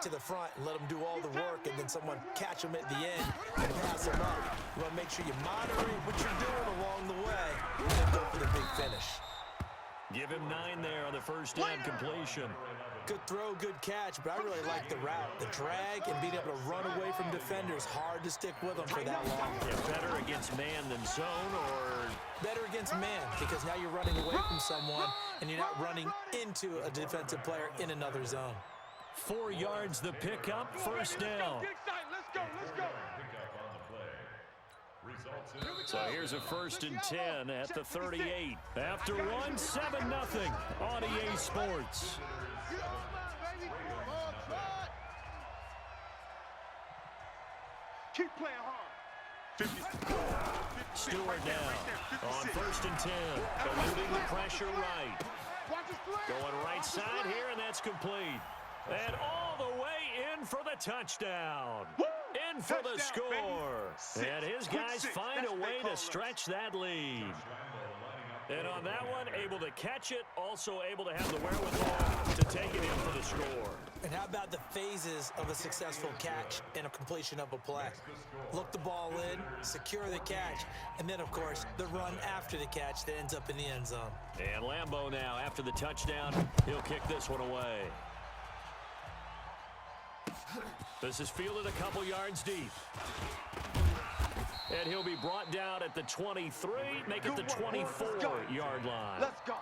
to the front and let them do all the work, and then someone catch them at the end and pass them up. You want to make sure you moderate what you're doing along the way and then go for the big finish. Give him 9 there on the first down completion. Good throw, good catch, but I really like the route. The drag and being able to run away from defenders, hard to stick with them for that long. Yeah, better against man than zone, or? Better against man, because now you're running away from someone and you're not running into a defensive player in another zone. 4 yards the pickup, first down. Let's go. So here's a 1st and 10 at the 38. After one, 7-0 on EA Sports. Keep playing hard. Stewart now on 1st and 10. Eluding the pressure right. Going right side here, and that's complete. And all the way in for the touchdown. In for the score. And his guys find a way to stretch that lead. And on that one, able to catch it, also able to have the wherewithal to take it in for the score. And how about the phases of a successful catch and a completion of a play? Look the ball in, secure the catch, and then, of course, the run after the catch that ends up in the end zone. And Lambeau now, after the touchdown, he'll kick this one away. This is fielded a couple yards deep. And he'll be brought down at the 23, make it the 24-yard line. Let's go.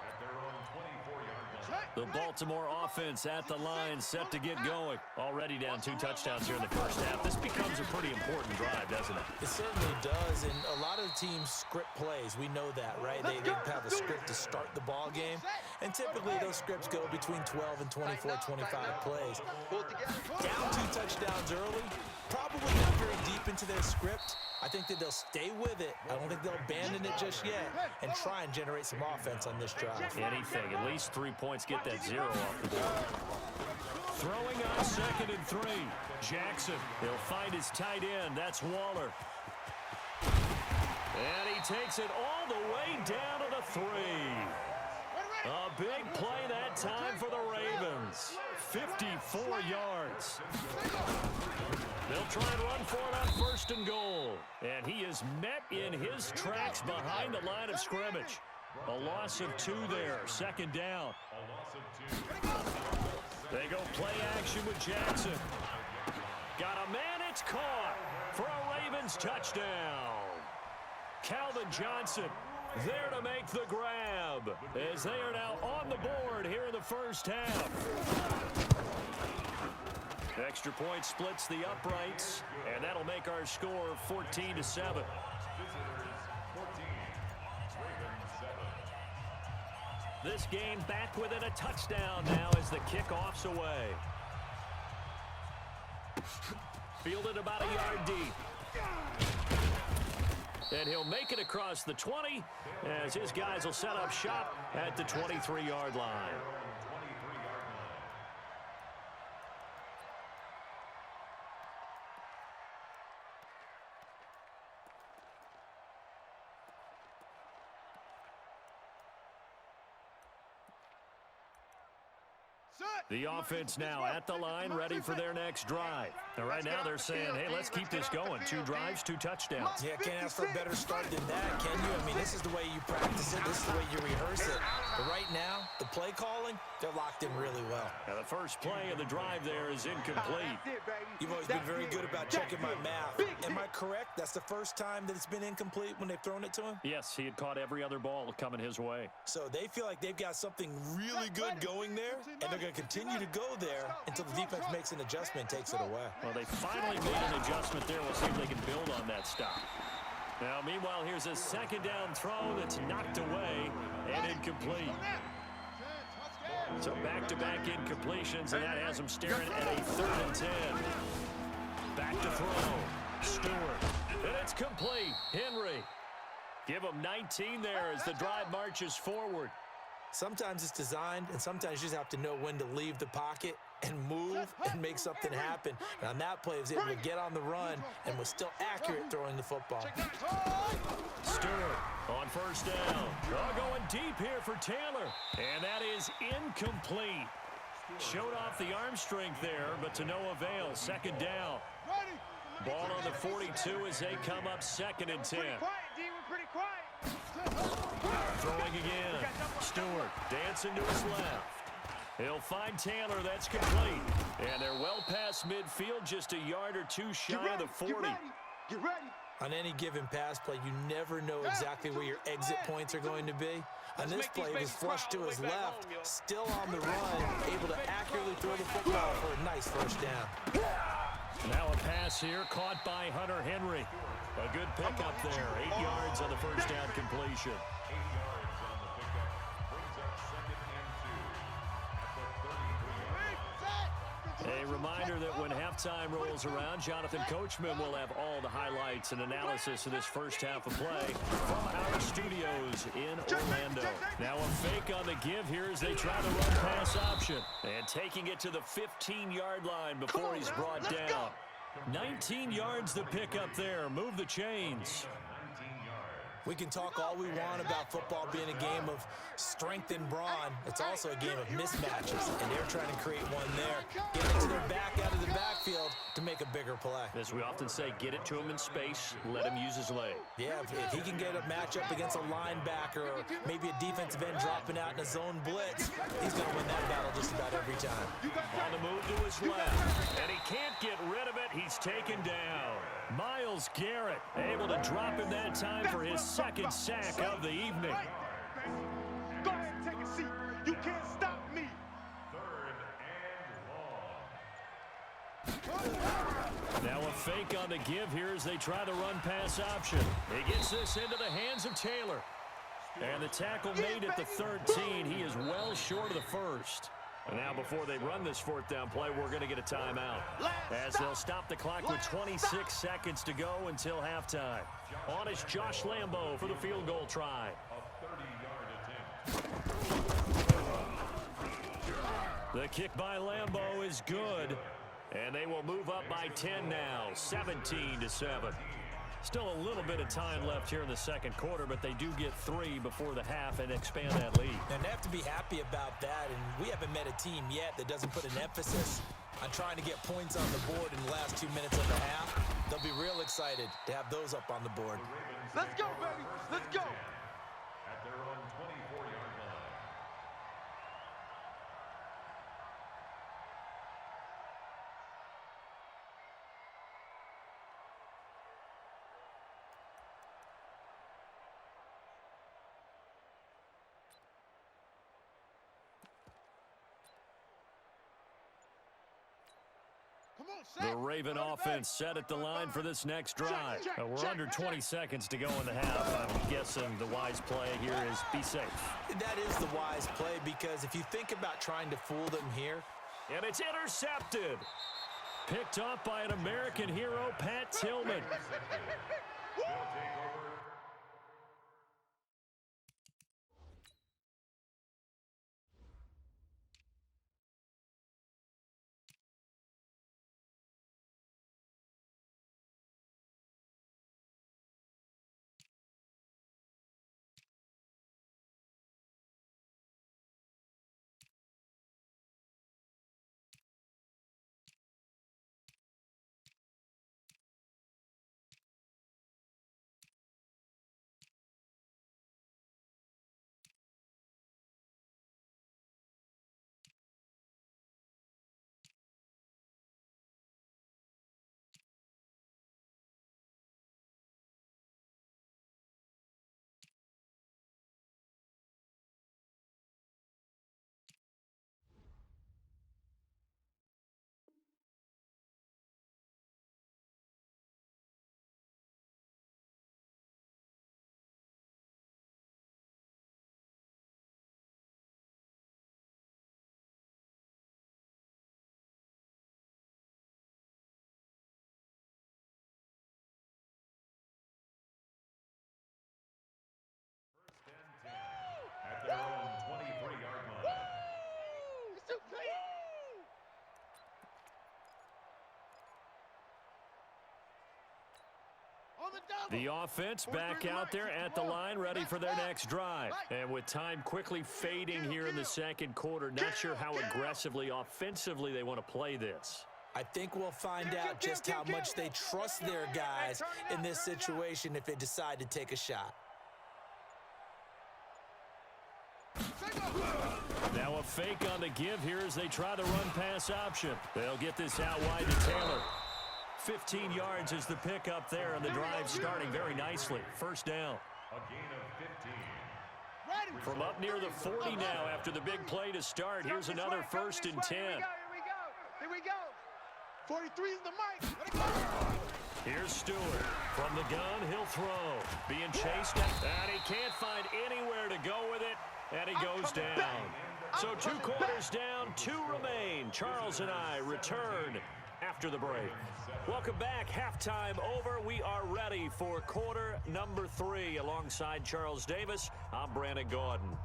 The Baltimore offense at the line, set to get going. Already down 2 touchdowns here in the first half. This becomes a pretty important drive, doesn't it? It certainly does, and a lot of teams script plays. We know that, right? They have a script to start the ball game, and typically those scripts go between 12 and 24, 25 plays. Down 2 touchdowns early, probably not very deep into their script. I think that they'll stay with it. I don't think they'll abandon it just yet and try and generate some offense on this drive. Anything, at least 3 points, get that 0 off the board. Throwing on 2nd and 3. Jackson, he'll find his tight end. That's Waller. And he takes it all the way down to the 3. A big play that time for the Ravens. 54 yards. They'll try and run for it on 1st and goal. And he is met in his tracks behind the line of scrimmage. A loss of 2 there, 2nd down. They go play action with Jackson. Got a man, it's caught for a Ravens touchdown. Calvin Johnson there to make the grab as they are now on the board here in the first half. Extra point splits the uprights, and that'll make our score 14-7. This game back within a touchdown now as the kickoff's away. Fielded about a yard deep. And he'll make it across the 20 as his guys will set up shop at the 23-yard line. The offense now at the line, ready for their next drive. And right now they're saying, hey, let's keep this going. 2 drives, 2 touchdowns. Yeah, can't ask for a better start than that, can you? I mean, this is the way you practice it. This is the way you rehearse it. But right now, the play calling, they're locked in really well. Now the first play of the drive there is incomplete. You've always been very good about checking my math. Am I correct? That's the first time that it's been incomplete when they've thrown it to him? Yes, he had caught every other ball coming his way. So they feel like they've got something really good going there, and they're going to continue to go there until the defense makes an adjustment and takes it away. Well, they finally made an adjustment there. We'll see if they can build on that stop. Now, meanwhile, here's a 2nd down throw that's knocked away and incomplete. So back-to-back incompletions, and that has them staring at a 3rd and 10. Back to throw. Stewart. And it's complete. Henry. Give them 19 there as the drive marches forward. Sometimes it's designed, and sometimes you just have to know when to leave the pocket and move and make something happen. And on that play, he was able to get on the run and was still accurate throwing the football. Stewart on 1st down. Going deep here for Taylor. And that is incomplete. Showed off the arm strength there, but to no avail. Second down. Ball on the 42 as they come up 2nd and 10. Throwing again. Stewart dancing to his left. He'll find Taylor. That's complete. And they're well past midfield, just a yard or two shy of the 40. Get ready. On any given pass play, you never know exactly where your exit points are going to be. On this play, he was flushed to his left, still on the run, able to accurately throw the football for a nice first down. Now a pass here caught by Hunter Henry. A good pickup there. 8 yards on the first down completion. A reminder that when halftime rolls around, Jonathan Coachman will have all the highlights and analysis of this first half of play from our studios in Orlando. Now a fake on the give here as they try the run pass option. And taking it to the 15-yard line before he's brought down. 19 yards to pick up there. Move the chains. We can talk all we want about football being a game of strength and brawn. It's also a game of mismatches, and they're trying to create one there. Get it to their back out of the backfield to make a bigger play. As we often say, get it to him in space, let him use his leg. Yeah, if he can get a matchup against a linebacker or maybe a defensive end dropping out in a zone blitz, he's going to win that battle just about every time. On the move to his left, and he can't get rid of it. He's taken down. Myles Garrett able to drop him that time for his second sack of the evening. Go ahead and take a seat. You can't stop me. 3rd and long. Now a fake on the give here as they try the run pass option. He gets this into the hands of Taylor. And the tackle made at the 13. He is well short of the first. And now before they run this 4th down play, we're going to get a timeout. As they'll stop the clock with 26 seconds to go until halftime. On is Josh Lambo for the field goal try. The kick by Lambo is good. And they will move up by 10 now, 17-7. Still a little bit of time left here in the 2nd quarter, but they do get 3 before the half and expand that lead. And they have to be happy about that, and we haven't met a team yet that doesn't put an emphasis on trying to get points on the board in the last 2 minutes of the half. They'll be real excited to have those up on the board. Let's go, baby. Let's go. At their own 24-yard line. The Raven offense set at the line for this next drive. We're under 20 seconds to go in the half. I'm guessing the wise play here is be safe. That is the wise play, because if you think about trying to fool them here. And it's intercepted. Picked off by an American hero, Pat Tillman. The offense back out there at the line, ready for their next drive. And with time quickly fading here in the second quarter, not sure how aggressively, offensively they want to play this. I think we'll find out just how much they trust their guys in this situation if they decide to take a shot. Now a fake on the give here as they try the run-pass option. They'll get this out wide to Taylor. 15 yards is the pickup there, and the drive starting very nicely. First down. A gain of 15. From up near the 40 now after the big play to start. Here's another 1st and 10. Here we go. 43 is the mic. Let it go. Here's Stewart. From the gun, he'll throw. Being chased, and he can't find anywhere to go with it, and he goes down. So 2 quarters down, 2 remain. Charles and I return after the break. Welcome back. Halftime over. We are ready for quarter number 3. Alongside Charles Davis, I'm Brandon Gordon.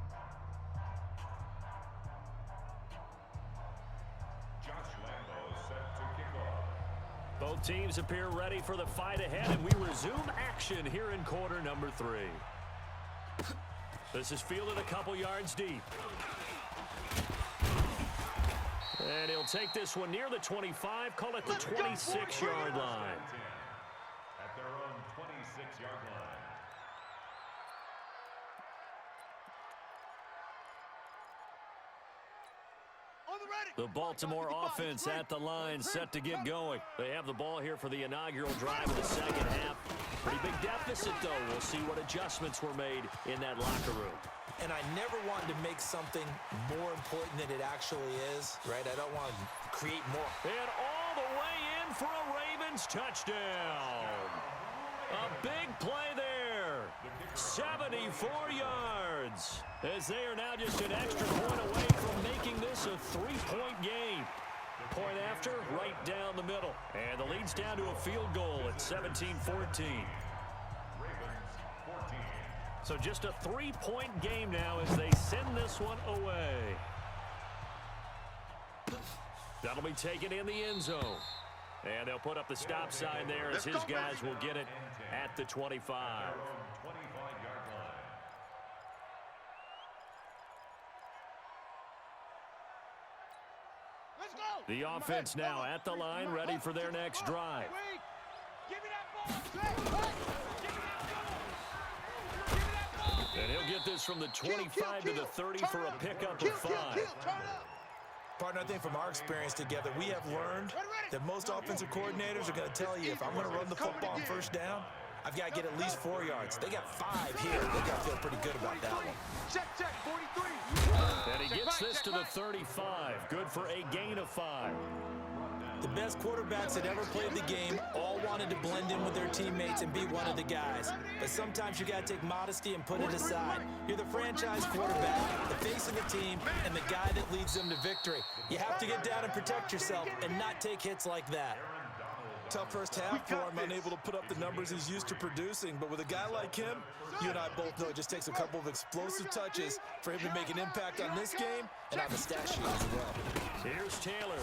Both teams appear ready for the fight ahead, and we resume action here in quarter number 3. This is fielded a couple yards deep. And he'll take this one near the 25, call it the 26-yard line. At their own 26-yard line. The Baltimore offense at the line, set to get going. They have the ball here for the inaugural drive of the second half. Pretty big deficit, though. We'll see what adjustments were made in that locker room. And I never wanted to make something more important than it actually is, right? I don't want to create more. And all the way in for a Ravens touchdown. A big play there. 74 yards. As they are now just an extra point away from making this a 3-point game. Point after, right down the middle. And the lead's down to a field goal at 17-14. So just a 3-point game now as they send this one away. That'll be taken in the end zone. And they'll put up the stop sign there as his guys will get it at the 25. The offense now at the line, ready for their next drive. And he'll get this from the 25 to the 30 for a pickup of 5. Partner, I think from our experience together, we have learned that most offensive coordinators are going to tell you, if I'm going to run the football on first down, I've got to get at least 4 yards. They got 5 here. They got to feel pretty good about that one. Check, 43. And he gets this to the 35. Good for a gain of 5. The best quarterbacks that ever played the game all wanted to blend in with their teammates and be one of the guys. But sometimes you got to take modesty and put it aside. You're the franchise quarterback, the face of the team, and the guy that leads them to victory. You have to get down and protect yourself and not take hits like that. Tough first half for him, unable to put up the numbers he's used to producing. But with a guy like him, you and I both know it just takes a couple of explosive touches for him to make an impact on this game and on the stat sheet as well. Here's Taylor.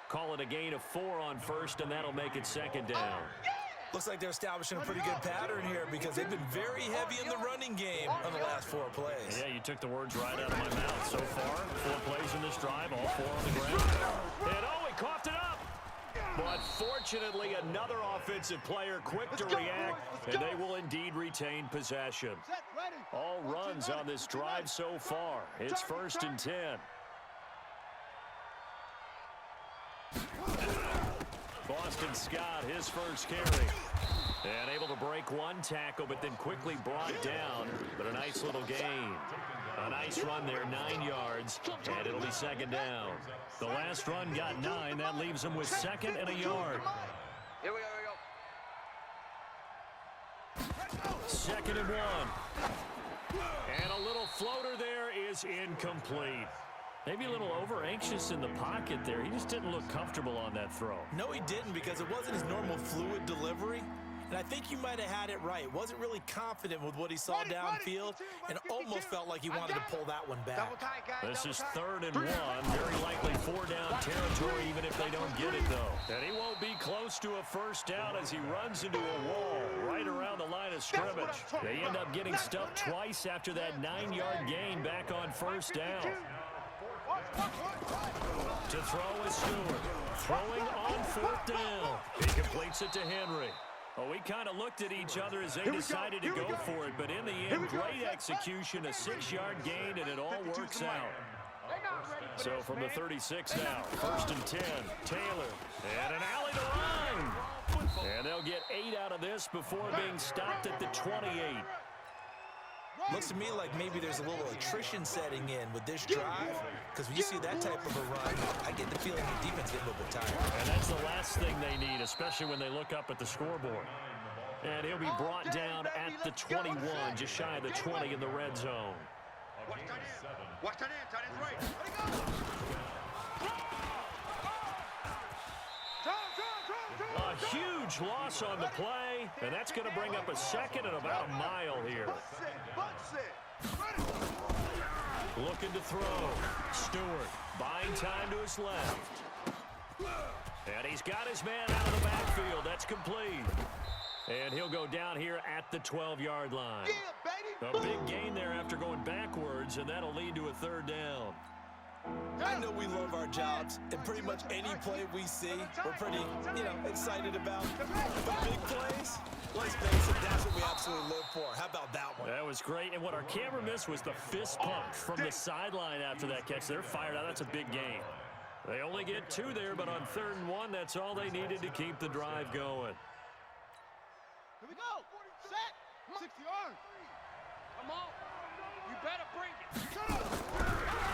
Call it a gain of 4 on first, and that'll make it second down. Looks like they're establishing a pretty good pattern here because they've been very heavy in the running game on the last 4 plays. Yeah, you took the words right out of my mouth. So far, 4 plays in this drive, all 4 on the ground. And oh, he coughed it up. But fortunately, another offensive player quick to react, and they will indeed retain possession. All runs on this drive so far. It's 1st and 10. Boston Scott, his first carry. And able to break 1 tackle, but then quickly brought down. But a nice little gain. A nice run there, 9 yards, and it'll be second down. The last run got 9. That leaves him with 2nd and a yard. Here we go. 2nd and 1. And a little floater there is incomplete. Maybe a little over-anxious in the pocket there. He just didn't look comfortable on that throw. No, he didn't, because it wasn't his normal fluid delivery. And I think you might have had it right. Wasn't really confident with what he saw downfield and almost felt like he wanted to pull that one back. This is 3rd and 1. Very likely 4 down territory even if they don't get it, though. And he won't be close to a first down as he runs into a wall right around the line of scrimmage. They end up getting stuffed twice after that 9-yard gain back on first down. To throw is Stewart. Throwing on fourth down. He completes it to Henry. Well, we kind of looked at each other as they decided to go for it, but in the end, great execution, a 6-yard gain, and it all works out. So from the 36 now, 1st and 10, Taylor, and an alley to run. And they'll get 8 out of this before being stopped at the 28. Looks to me like maybe there's a little attrition setting in with this drive, because when you see that type of a run, I get the feeling the defense getting a little bit tired. And that's the last thing they need, especially when they look up at the scoreboard. And he'll be brought down at the 21, just shy of the 20 in the red zone. Watch that in, tight end's right. A huge loss on the play, and that's going to bring up a second and about a mile here. Looking to throw. Stewart buying time to his left. And he's got his man out of the backfield. That's complete. And he'll go down here at the 12-yard line. A big gain there after going backwards, and that'll lead to a 3rd down. I know we love our jobs, and pretty much any play we see, we're pretty, excited about. But big plays, let's face it, that's what we absolutely live for. How about that one? That was great, and what our camera missed was the fist pump from the sideline after that catch. They're fired out. That's a big gain. They only get 2 there, but on 3rd and 1, that's all they needed to keep the drive going. Here we go. Set. 60 yards. Come on. You better bring it.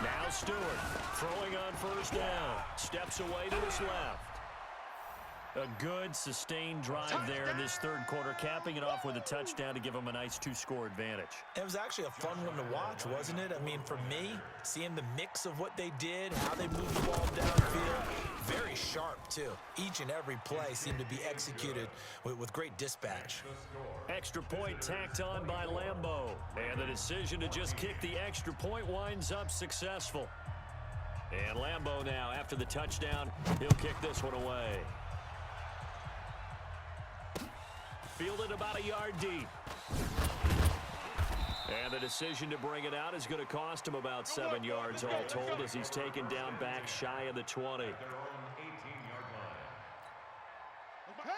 Now Stewart throwing on 1st down. Steps away to his left. A good, sustained drive there in this 3rd quarter, capping it off with a touchdown to give them a nice 2-score advantage. It was actually a fun one to watch, wasn't it? I mean, for me, seeing the mix of what they did, how they moved the ball downfield, very sharp, too. Each and every play seemed to be executed with great dispatch. Extra point tacked on by Lambeau. And the decision to just kick the extra point winds up successful. And Lambeau now, after the touchdown, he'll kick this one away. Fielded about a yard deep. And the decision to bring it out is going to cost him about 7 yards all told as he's taken down back shy of the 20.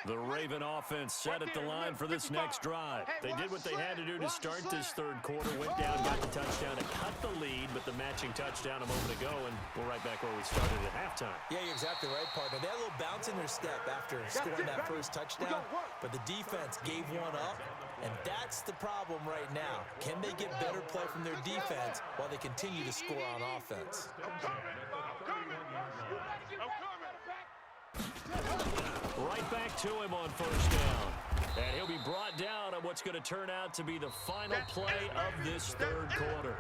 The Raven offense set at the line for this next drive. They did what they had to do to start this 3rd quarter, went down, got the touchdown to cut the lead, but the matching touchdown a moment ago, and we're right back where we started at halftime. Yeah, you're exactly right, partner. They had a little bounce in their step after scoring that first touchdown, but the defense gave one up, and that's the problem right now. Can they get better play from their defense while they continue to score on offense? Right back to him on 1st down. And he'll be brought down on what's going to turn out to be the final play of this 3rd quarter.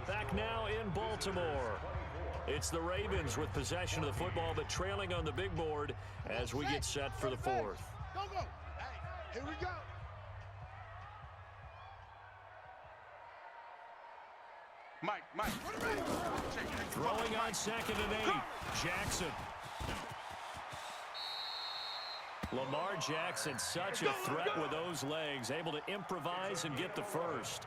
Back now in Baltimore. It's the Ravens with possession of the football, but trailing on the big board as we get set for the 4th. Go. Hey, here we go. Mike. Throwing on 2nd and 8. Jackson. Lamar Jackson, such a threat with those legs, able to improvise and get the first.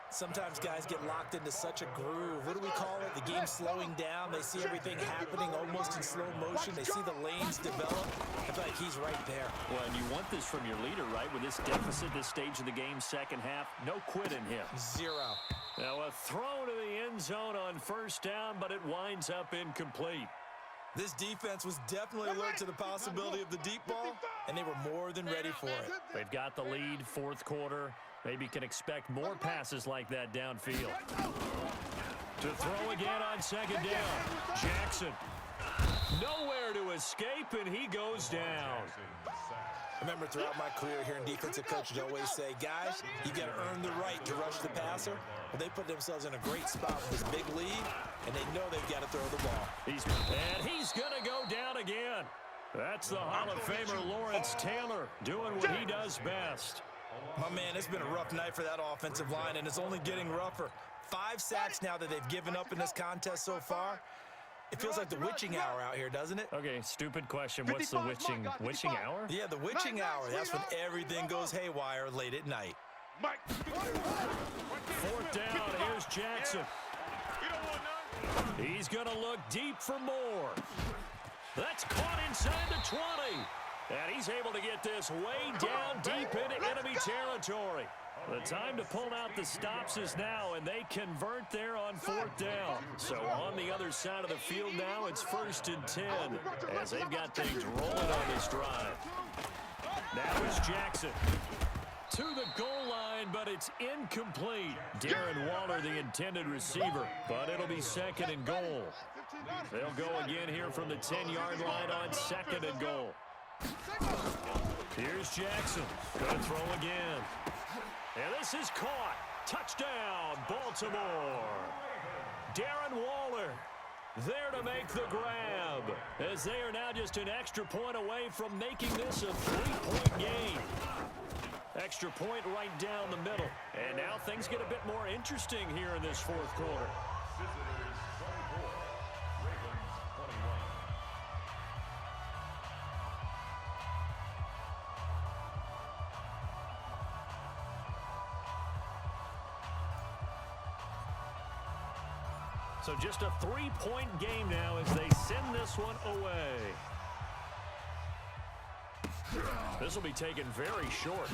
Sometimes guys get locked into such a groove. What do we call it? The game slowing down. They see everything happening almost in slow motion. They see the lanes develop. I feel like he's right there. Well, and you want this from your leader, right? With this deficit, this stage of the game, 2nd half, no quit in him. 0. Now a throw to the end zone on 1st down, but it winds up incomplete. This defense was definitely alert to the possibility of the deep ball, and they were more than ready for it. They've got the lead, 4th quarter. Maybe can expect more passes like that downfield. To throw again on 2nd down. Jackson. Nowhere to escape, and he goes down. I remember throughout my career here in defensive coaches always say, guys, you got to earn the right to rush the passer. Well, they put themselves in a great spot with this big lead, and they know they've got to throw the ball. He's going to go down again. That's the Hall of Famer Lawrence Taylor doing what he does best. My man, it's been a rough night for that offensive line, and it's only getting rougher. 5 sacks now that they've given up in this contest so far. It feels like the witching hour out here, doesn't it? Okay, stupid question. What's the witching hour? Yeah, the witching hour. That's when everything goes haywire late at night. Fourth down, here's Jackson. He's going to look deep for more. That's caught inside the 20. And he's able to get this way down deep into enemy territory. The time to pull out the stops is now, and they convert there on fourth down. So on the other side of the field now, it's 1st and 10 as they've got things rolling on this drive. Now it's Jackson to the goal line, but it's incomplete. Darren Waller, the intended receiver, but it'll be 2nd and goal. They'll go again here from the 10-yard line on 2nd and goal. Here's Jackson. Going to throw again. And this is caught. Touchdown, Baltimore. Darren Waller there to make the grab, as they are now just an extra point away from making this a 3-point game. Extra point right down the middle. And now things get a bit more interesting here in this 4th quarter. So just a 3-point game now as they send this one away. This will be taken very short.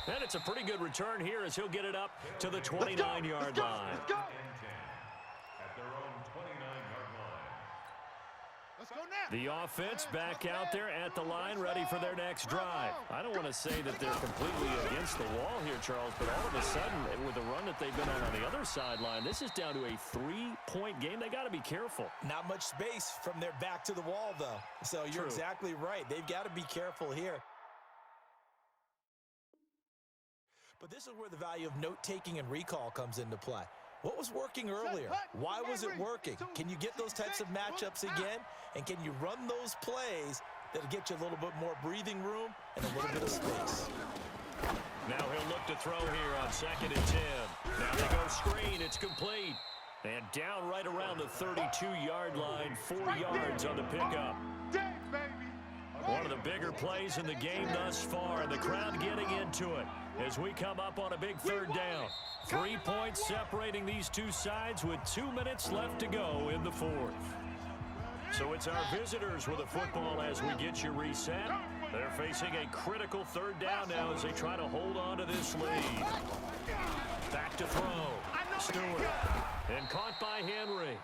And it's a pretty good return here as he'll get it up to the 29-yard line. At their own 29-yard line. Let's go now. The offense back out there at the line, ready for their next drive. I don't want to say that they're completely against the wall here, Charles, but all of a sudden, with the run that they've been on the other sideline, this is down to a 3-point game. They got to be careful. Not much space from their back to the wall, though. So you're exactly right. They've got to be careful here. But this is where the value of note-taking and recall comes into play. What was working earlier? Why was it working? Can you get those types of matchups again? And can you run those plays that'll get you a little bit more breathing room and a little bit of space? Now he'll look to throw here on 2nd and 10. Now they go screen. It's complete. And down right around the 32-yard line, 4 yards on the pickup. One of the bigger plays in the game thus far, and the crowd getting into it as we come up on a big 3rd down. 3 points separating these two sides with 2 minutes left to go in the 4th. So it's our visitors with the football as we get you reset. They're facing a critical 3rd down now as they try to hold on to this lead. Back to throw. Stewart. And caught by Henry.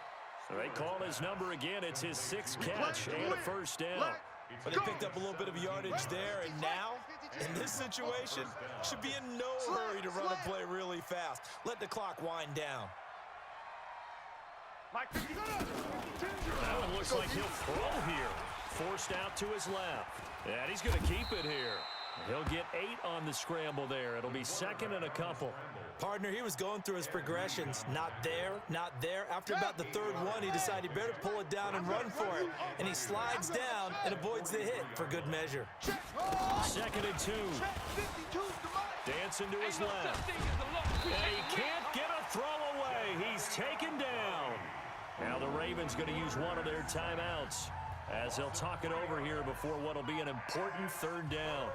So they call his number again. It's his 6th catch and a 1st down. But they picked up a little bit of yardage there, and now, in this situation, should be in no hurry to run a play really fast. Let the clock wind down. That one looks like he'll throw here. Forced out to his left. And he's going to keep it here. He'll get 8 on the scramble there. It'll be 2nd and a couple. Partner, he was going through his progressions. Not there, not there. After about the 3rd one, he decided he better pull it down and run for it. And he slides down and avoids the hit for good measure. 2nd and 2. Dancing to his left. And he can't get a throw away. He's taken down. Now the Ravens going to use one of their timeouts as they'll talk it over here before what will be an important 3rd down.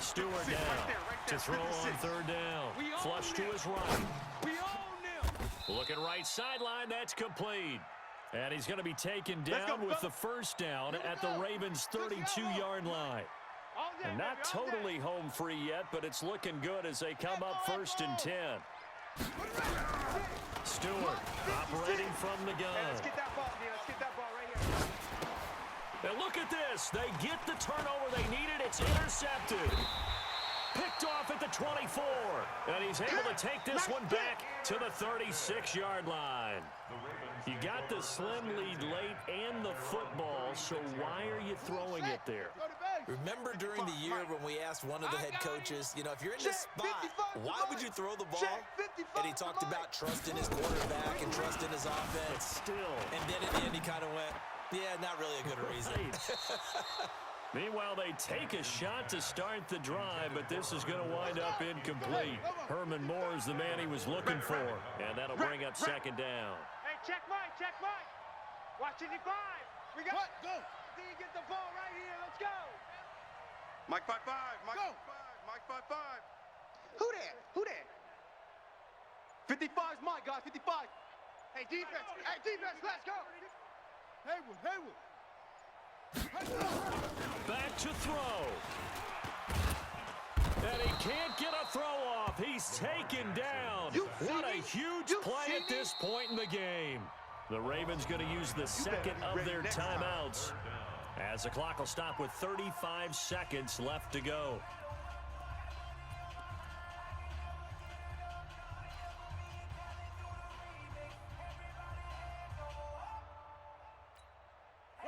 Stewart down to throw on 3rd down. Flush to his right. Looking right sideline, that's complete. And he's going to be taken down with the 1st down at the Ravens' 32-yard line. And not totally home free yet, but it's looking good as they come up 1st and 10. Stewart operating from the gun. Let's get that ball, man. Let's get that ball right here. And look at this. They get the turnover they needed. It's intercepted. Picked off at the 24. And he's able to take this one back to the 36-yard line. You got the slim lead late and the football, so why are you throwing it there? Remember during the year when we asked one of the head coaches, you know, if you're in this spot, why would you throw the ball? And he talked about trusting his quarterback and trusting his offense. Still. And then at the end he kind of went, Yeah, not really a good reason. Meanwhile, they take a shot to start the drive, but this is going to wind up incomplete. Herman Moore is the man he was looking for, and that'll bring up second down. Hey, check Mike, check Mike. Watch 55. We got what? Go. Do you get the ball right here? Let's go. Mike 5-5. Mike Go. 5-5. Mike 5-5. Who there? Who there? 55's Mike, guys. 55. Hey, defense. Hey, defense. Let's go. Haywood. Haywood. Back to throw. And he can't get a throw off. He's taken down. What a huge play at this point in the game. The Ravens going to use the second of their timeouts, as the clock will stop with 35 seconds left to go.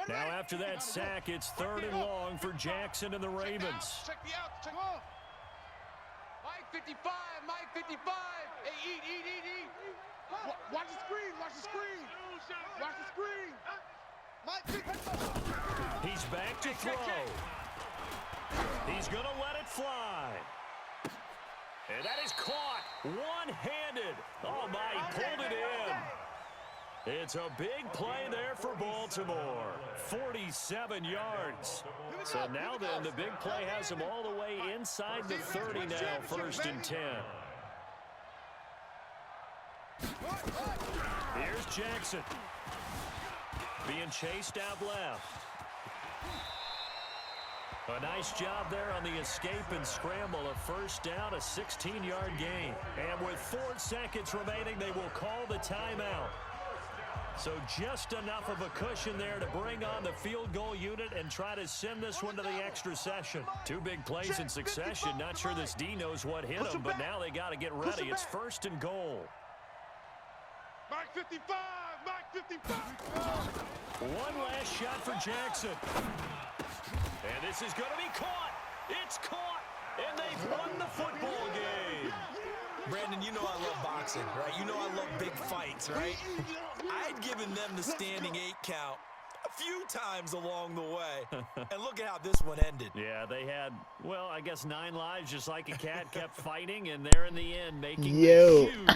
Now after that sack, it's 3rd and long for Jackson and the Ravens. Check the out. Check off. Mike 55. Mike 55. Hey, eat. Watch the screen. Watch the screen. Watch the screen. Mike 55. He's back to throw. He's going to let it fly. And that is caught one-handed. Oh, my, he pulled it in. It's a big play there for Baltimore. 47 yards. So now then, the big play has him all the way inside the 30 now, 1st and 10. Here's Jackson. Being chased out left. A nice job there on the escape and scramble. A 1st down, a 16-yard gain. And with 4 seconds remaining, they will call the timeout. So just enough of a cushion there to bring on the field goal unit and try to send this one to the extra session. 2 big plays in succession. Not sure this D knows what hit him, but now they got to get ready. It's 1st and goal. Mike 55. Mike 55. One last shot for Jackson. And this is going to be caught. It's caught. And they've won the football game. Brandon, you know I love boxing, right? You know I love big fights, right? I had given them the standing 8 count a few times along the way. And look at how this one ended. Yeah, they had, well, I guess 9 lives, just like a cat, kept fighting, and there in the end making a huge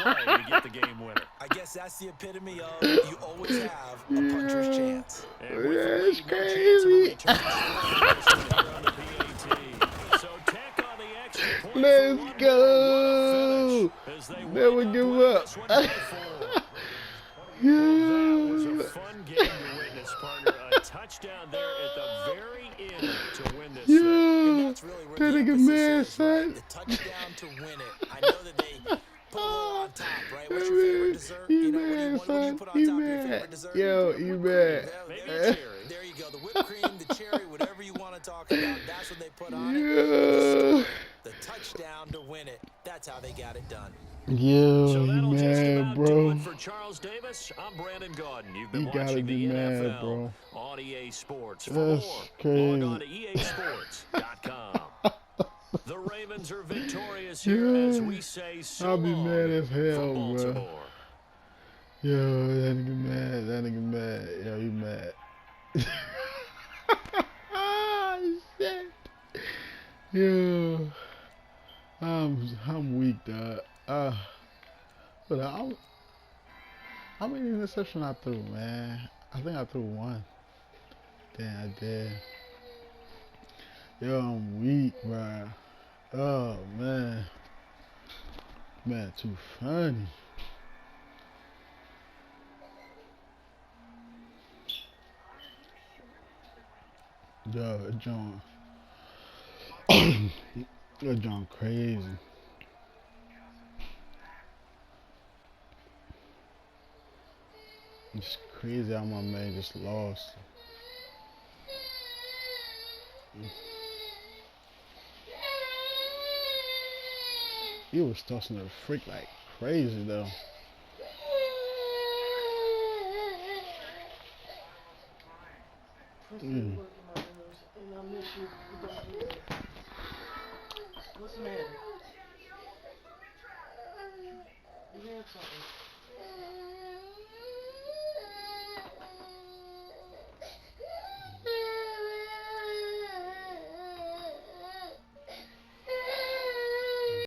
play to get the game winner. I guess that's the epitome of you always have a puncher's chance. And with the lead, no chance of a return here on the PAT. So tack on the extra point. Let's go. Never give up. That was a fun game to witness, partner. A touchdown there at the very end to win this thing. And that's really where the emphasis is, right? The touchdown to win it. I know that they put a little on top, right? What's your favorite dessert? You know, what do you put on top of your favorite dessert? Yo, you mad. There you go. The whipped cream, the cherry, whatever you want to talk about, that's what they put on it. The touchdown to win it. That's how they got it done. Yo, So you that'll just mad, about do bro. it for Charles Davis. I'm Brandon Gordon. You've been You gotta watching be the mad, NFL bro. on EA Sports. For That's more, crazy. log on to easports.com. The Ravens are victorious here as we say so I'll be long mad as hell, from bro. Baltimore. Yo, that nigga mad. That nigga mad. Yo, you mad. Shit. Yo. I'm weak, dog. But how many interceptions I threw, man? I think I threw 1. Damn, I did. Yo, I'm weak, bro. Oh, man. Man, too funny. Yo, that John crazy. It's crazy how my man just lost. He was tossing the freak like crazy though. What's the matter? You had something.